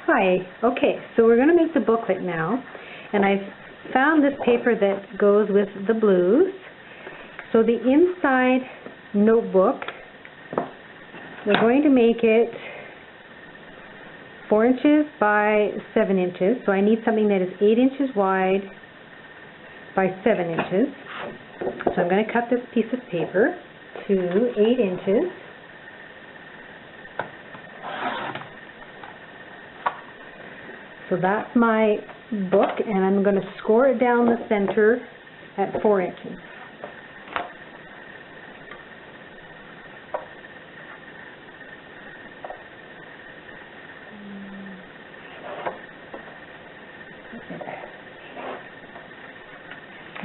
Hi. Okay, so we're going to make the booklet now, and I've found this paper that goes with the blues. So the inside notebook, we're going to make it 4 inches by 7 inches. So I need something that is 8 inches wide by 7 inches. So I'm going to cut this piece of paper to 8 inches. So that's my book, and I'm going to score it down the center at 4 inches.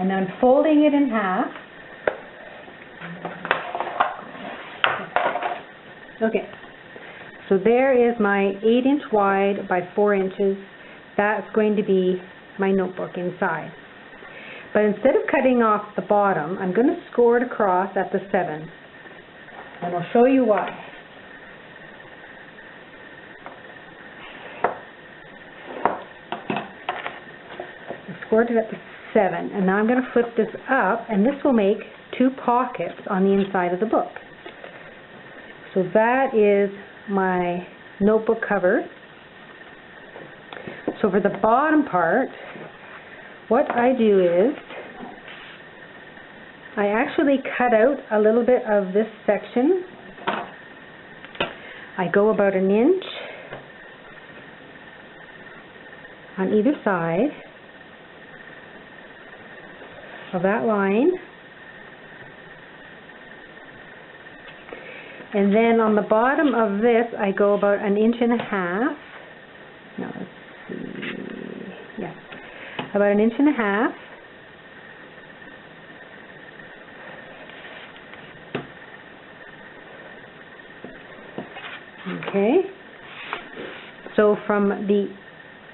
And I'm folding it in half. Okay, so there is my 8-inch wide by 4 inches. That's going to be my notebook inside. But instead of cutting off the bottom, I'm going to score it across at the 7. And I'll show you why. I scored it at the 7, and now I'm going to flip this up, and this will make 2 pockets on the inside of the book. So that is my notebook cover. So for the bottom part, what I do is I actually cut out a little bit of this section. I go about 1 inch on either side of that line. And then on the bottom of this, I go about 1.5 inches. No, let's see. Yeah, about 1.5 inches. Okay. So from the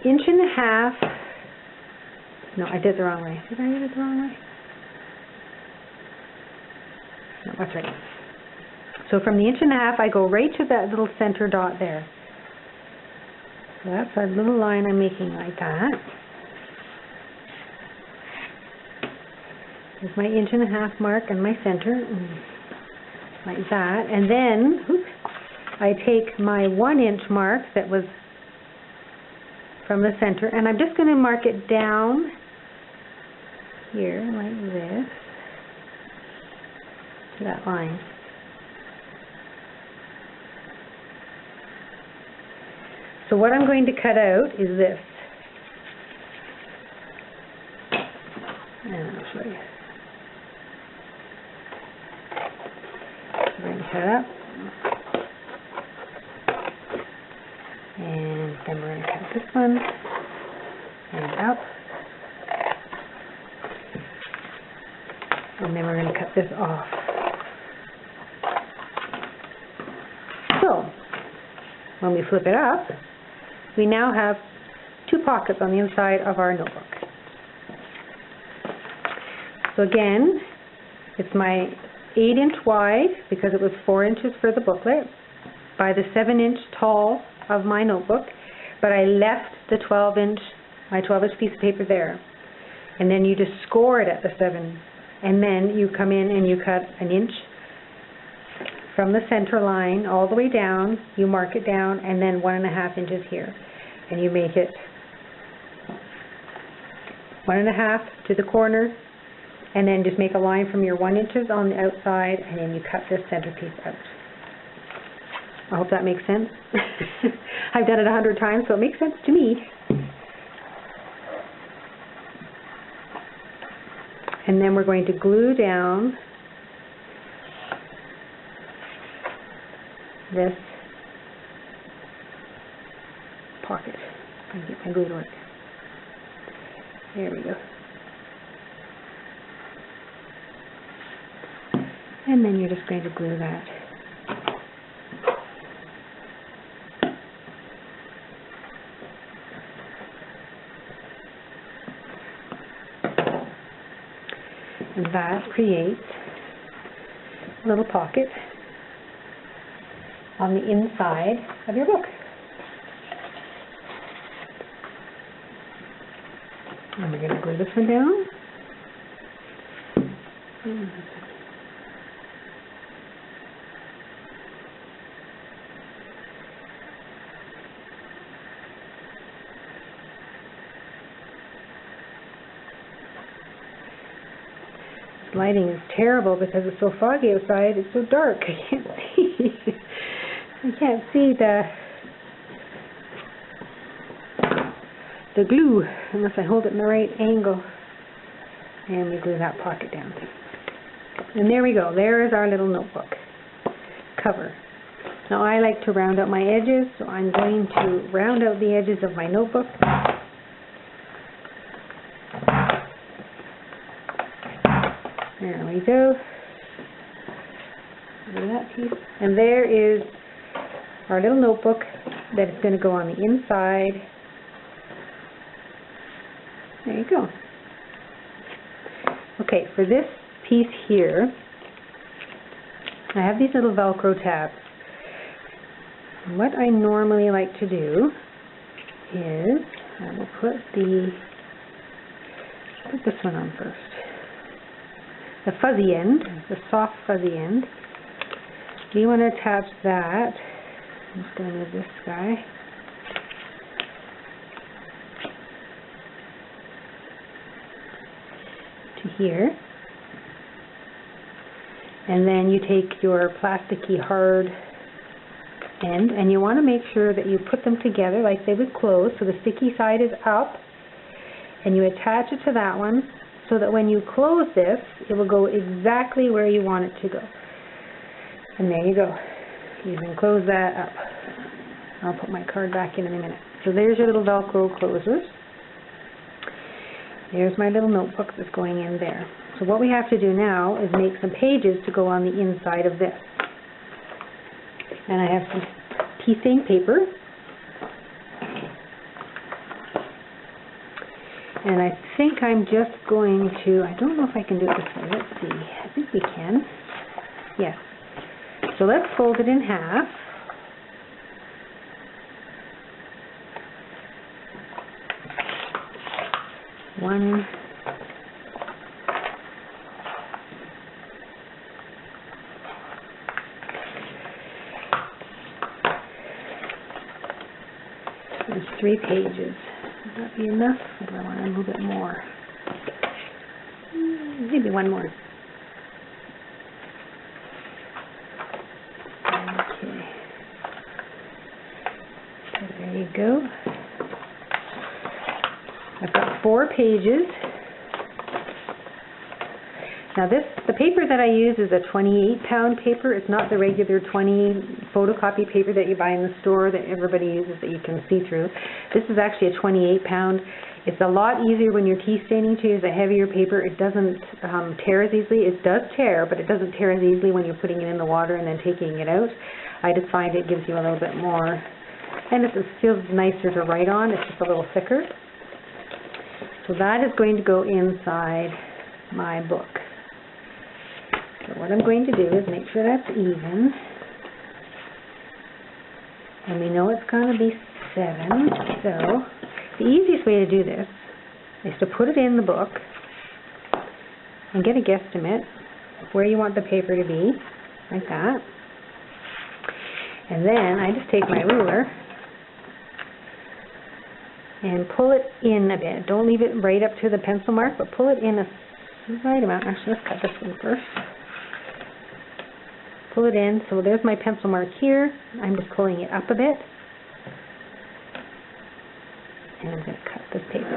1.5 inches. No, I did it the wrong way. Did I do it the wrong way? No, that's right. So from the 1.5 inches, I go right to that little center dot there. So that's a little line I'm making like that. There's my 1.5 inch mark and my center, like that. And then, oops, I take my 1 inch mark that was from the center, and I'm just going to mark it down here like this to that line. So what I'm going to cut out is this. And I'll show you. So we're going to cut up. And then we're going to cut this one and up. And then we're going to cut this off. So when we flip it up, we now have 2 pockets on the inside of our notebook. So again, it's my 8-inch wide, because it was 4 inches for the booklet, by the 7-inch tall of my notebook, but I left the 12-inch, my 12-inch piece of paper there. And then you just score it at the 7, and then you come in and you cut 1 inch from the center line all the way down, you mark it down, and then 1.5 inches here. And you make it 1.5 to the corner, and then just make a line from your 1 inches on the outside, and then you cut this center piece out. I hope that makes sense. I've done it 100 times, so it makes sense to me. And then we're going to glue down this pocket. I get my glue to work. There we go. And then you're just going to glue that. And that creates a little pocket on the inside of your book. And we're going to glue this one down. This lighting is terrible because it's so foggy outside. It's so dark. I can't see. I can't see the glue unless I hold it in the right angle. And we glue that pocket down. And there we go. There is our little notebook cover. Now I like to round out my edges, so I'm going to round out the edges of my notebook. There we go. Look at that piece. And there is our little notebook that is going to go on the inside. There you go. Okay, for this piece here, I have these little Velcro tabs. What I normally like to do is I will put this one on first. The fuzzy end, the soft fuzzy end. You want to attach that. I'm just going to move this guy. To here. And then you take your plasticky hard end and you want to make sure that you put them together like they would close, so the sticky side is up, and you attach it to that one so that when you close this, it will go exactly where you want it to go. And there you go. You can close that up. I'll put my card back in a minute. So there's your little Velcro closers. There's my little notebook that's going in there. So what we have to do now is make some pages to go on the inside of this. And I have some tea stain paper. And I think I'm just going to, I don't know if I can do it this way. Let's see. I think we can. Yes. So let's fold it in half. One. There's 3 pages. Would that be enough? Or do I want a little bit more? Maybe one more. Okay. So there you go. I've got 4 pages. Now the paper that I use is a 28-pound paper. It's not the regular 20 photocopy paper that you buy in the store that everybody uses that you can see through. This is actually a 28-pound. It's a lot easier when you're tea staining to use a heavier paper. It doesn't tear as easily. It does tear, but it doesn't tear as easily when you're putting it in the water and then taking it out. I just find it gives you a little bit more, and it feels nicer to write on. It's just a little thicker. So that is going to go inside my book. So what I'm going to do is make sure that's even. And we know it's going to be 7. So the easiest way to do this is to put it in the book and get a guesstimate of where you want the paper to be, like that. And then I just take my ruler and pull it in a bit. Don't leave it right up to the pencil mark, but pull it in a right amount. Actually, let's cut this one first. Pull it in. So there's my pencil mark here. I'm just pulling it up a bit. And I'm going to cut this paper.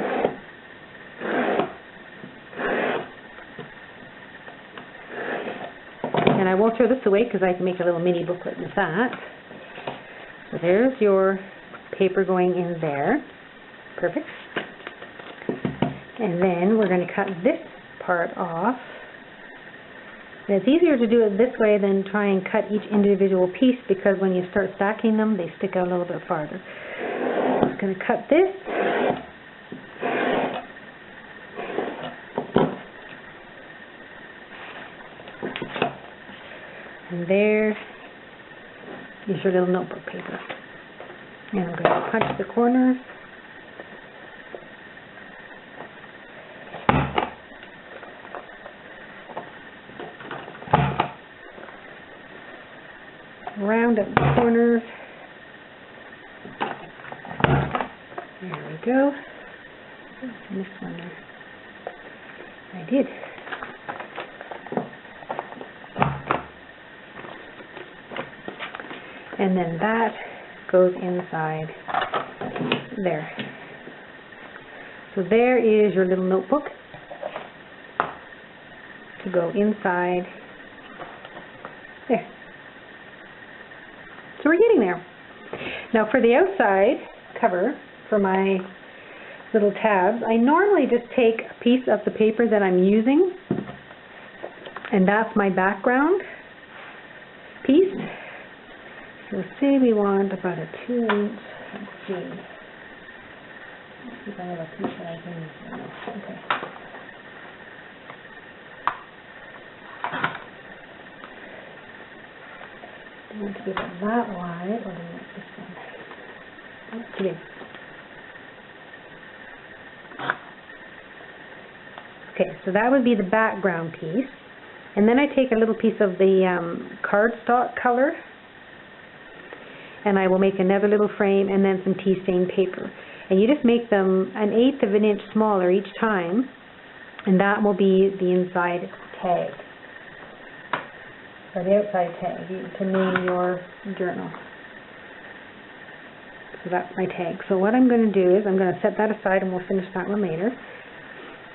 And I won't throw this away because I can make a little mini booklet with that. So there's your paper going in there. Perfect. And then we're going to cut this part off. And it's easier to do it this way than try and cut each individual piece, because when you start stacking them, they stick out a little bit farther. I'm just going to cut this. And there is your little notebook paper. And I'm going to punch the corners. round up the corners. There we go. Oh, I missed one there. I did. And then that goes inside there. So there is your little notebook to go inside there. So we're getting there. Now for the outside cover for my little tabs, I normally just take a piece of the paper that I'm using, and that's my background piece. So say we want about a 2-inch, let's see. Let's see if I have a piece that I can use. Okay. I want to get it that wide, or do I want this one? That's too big. Okay, so that would be the background piece. And then I take a little piece of the cardstock color, and I will make another little frame and then some tea stain paper. And you just make them 1/8 of an inch smaller each time, and that will be the inside tag, or the outside tag, to name your journal. So that's my tag. So what I'm going to do is I'm going to set that aside, and we'll finish that one later.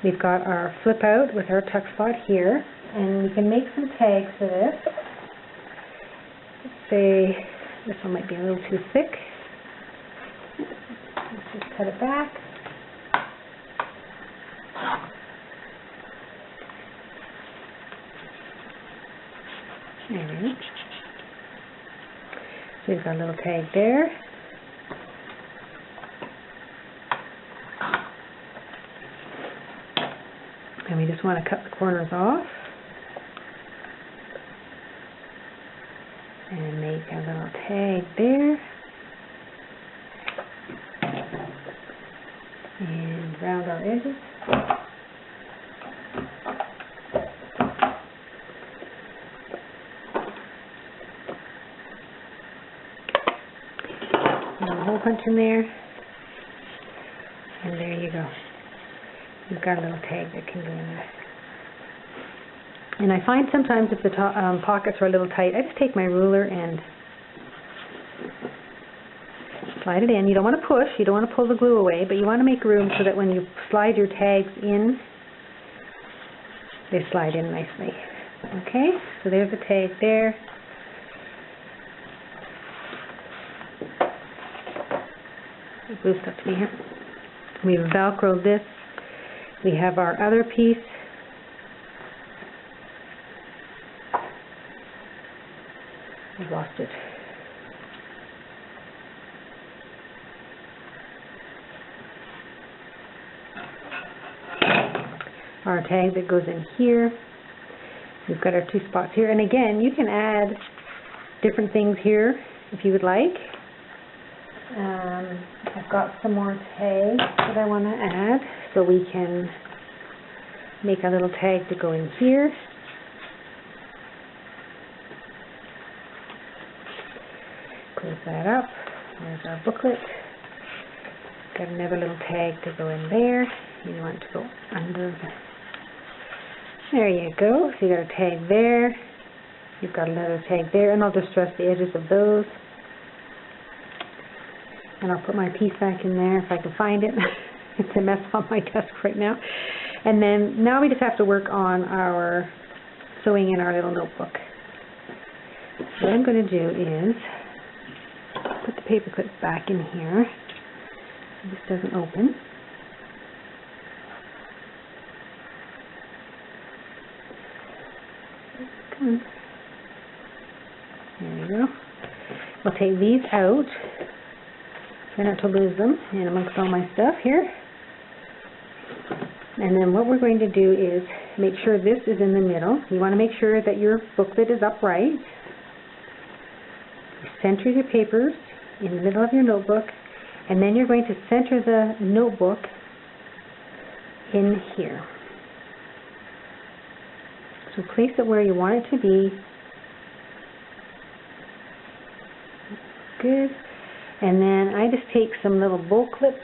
We've got our flip out with our tuck spot here, and we can make some tags for this. Let's say this one might be a little too thick. Let's just cut it back. There we go. So we've got a little tag there. And we just want to cut the corners off and make a little tag there, and round our edges. And a hole punch in there, and there you go. You've got a little tag that can go in there. And I find sometimes if the pockets are a little tight, I just take my ruler and slide it in. You don't want to push, you don't want to pull the glue away, but you want to make room so that when you slide your tags in, they slide in nicely. Okay, so there's a tag there. The glue stuck to me here. We've Velcroed this. We have our other piece. I've lost it. Our tag that goes in here. We've got our 2 spots here. And again, you can add different things here if you would like. I've got some more tags that I want to add, so we can make a little tag to go in here. Close that up. There's our booklet. Got another little tag to go in there. You want to go under the... There you go. So you got a tag there. You've got another tag there, and I'll just dress the edges of those. And I'll put my piece back in there if I can find it. It's a mess on my desk right now. And then now we just have to work on our sewing in our little notebook. So what I'm going to do is put the paper clips back in here. So this doesn't open. Come on. There you go. We'll take these out. Try not to lose them in amongst all my stuff here. And then what we're going to do is make sure this is in the middle. You want to make sure that your booklet is upright. Center your papers in the middle of your notebook, and then you're going to center the notebook in here. So place it where you want it to be, good. And then I just take some little bowl clips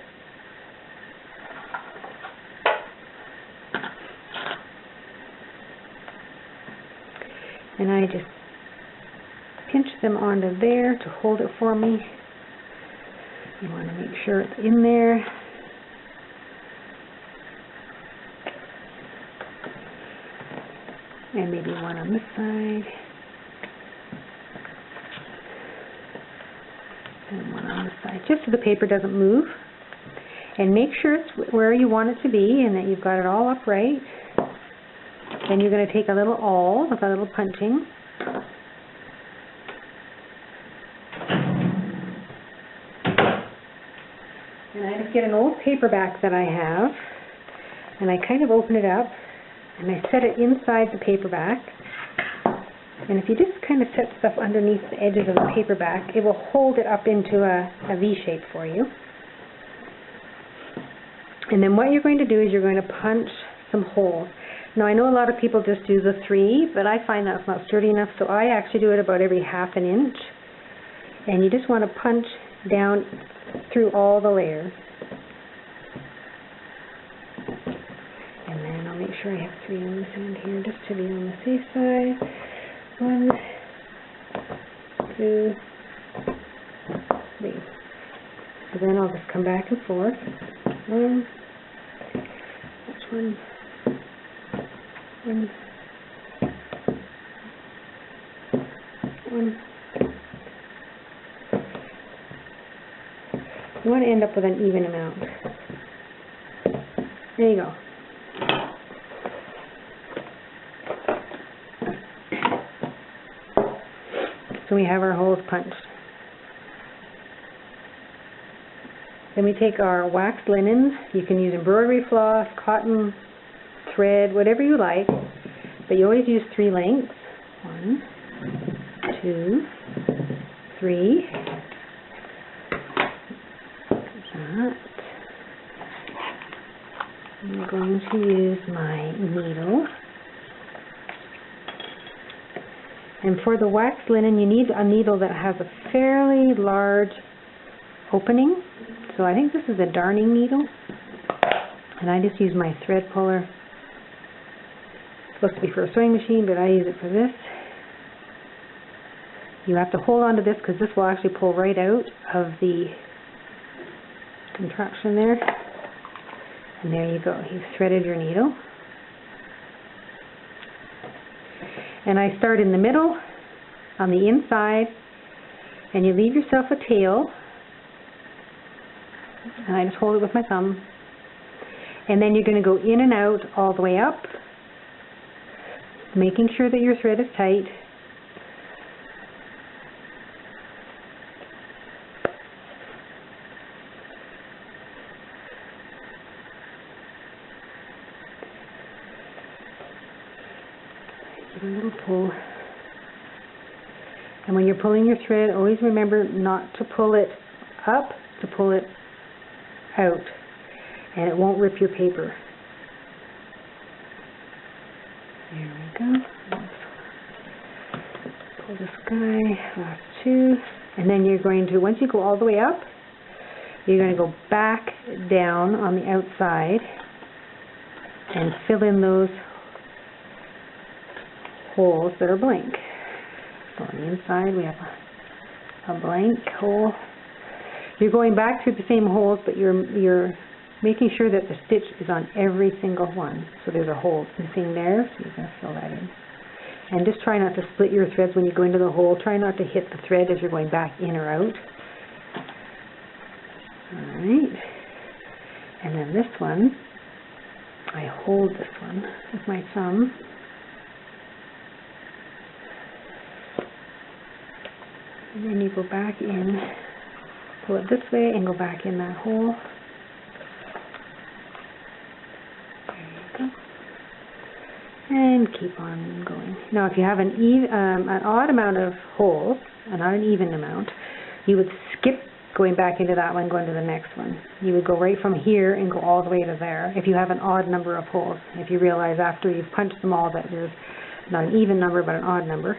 and I just pinch them onto there to hold it for me. You want to make sure it's in there. And maybe one on this side. And one on this side, just so the paper doesn't move. And make sure it's where you want it to be and that you've got it all upright. Then you're going to take a little awl with a little punching. And I just get an old paperback that I have, and I kind of open it up, and I set it inside the paperback. And if you just kind of set stuff underneath the edges of the paperback, it will hold it up into a V shape for you. And then what you're going to do is you're going to punch some holes. Now I know a lot of people just do the 3, but I find that's not sturdy enough, so I actually do it about every 1/2 inch. And you just want to punch down through all the layers. And then I'll make sure I have 3 on this end here just to be on the safe side. 1, 2, 3. So then I'll just come back and forth. 1, that's 1, 1, 1. You want to end up with an even amount. There you go. So we have our holes punched. Then we take our waxed linen. You can use embroidery floss, cotton, thread, whatever you like, but you always use 3 lengths. 1, 2, 3. That. I'm going to use my needle. And for the waxed linen, you need a needle that has a fairly large opening. So I think this is a darning needle. And I just use my thread puller. It's supposed to be for a sewing machine, but I use it for this. You have to hold on to this because this will actually pull right out of the contraction there. And there you go. You've threaded your needle. And I start in the middle, on the inside, and you leave yourself a tail. And I just hold it with my thumb. And then you're going to go in and out all the way up, making sure that your thread is tight. Give a little pull. And when you're pulling your thread, always remember not to pull it up, to pull it out, and it won't rip your paper. There we go. Pull this guy, last 2, and then you're going to, once you go all the way up, you're going to go back down on the outside and fill in those holes that are blank. So on the inside we have a blank hole. You're going back through the same holes, but you're making sure that the stitch is on every single one. So there's a hole missing there, so you're going to fill that in. And just try not to split your threads when you go into the hole. Try not to hit the thread as you're going back in or out. Alright. And then this one, I hold this one with my thumb. And then you go back in, pull it this way and go back in that hole. There you go. And keep on going. Now if you have an odd amount of holes, and not an even amount, you would skip going back into that one, going to the next one. You would go right from here and go all the way to there if you have an odd number of holes. If you realize after you've punched them all that there's not an even number but an odd number.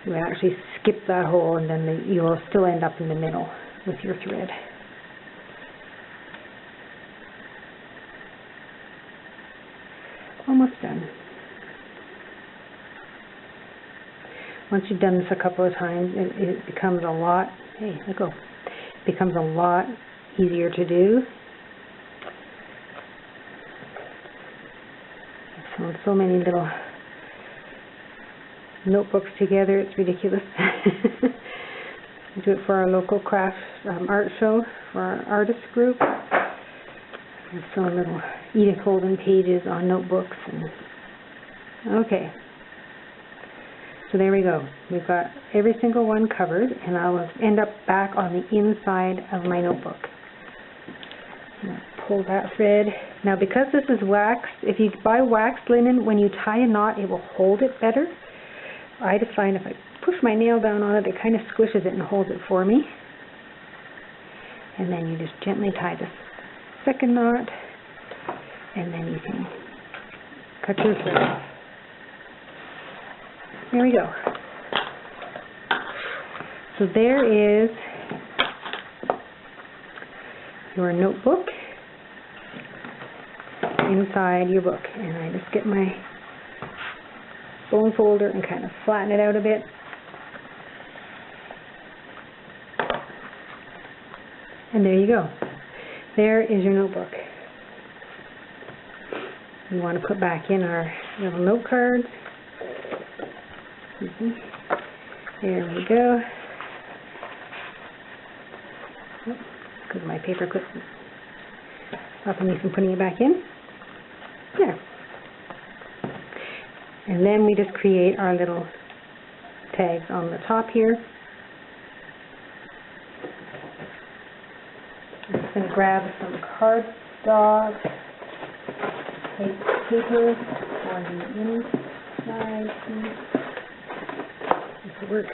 You actually skip that hole, and then you'll still end up in the middle with your thread. Almost done. Once you've done this a couple of times, it becomes a lot, hey, let go, it becomes a lot easier to do. I've sewn so many little notebooks together, it's ridiculous. We do it for our local craft art show, for our artist group. I've sewn little Edith Holden pages on notebooks. Okay. So there we go. We've got every single one covered, and I'll end up back on the inside of my notebook. Pull that thread. Now, because this is waxed, if you buy waxed linen, when you tie a knot, it will hold it better. I just find if I push my nail down on it, it kind of squishes it and holds it for me. And then you just gently tie the second knot, and then you can cut your thread off. There we go. So there is your notebook inside your book. And I just get my bone folder and kind of flatten it out a bit. And there you go. There is your notebook. We want to put back in our little note cards. There we go. Because my paper clip is stopping me from putting it back in. There. And then we just create our little tags on the top here. I'm just going to grab some cardstock, paper on the inside. This will work.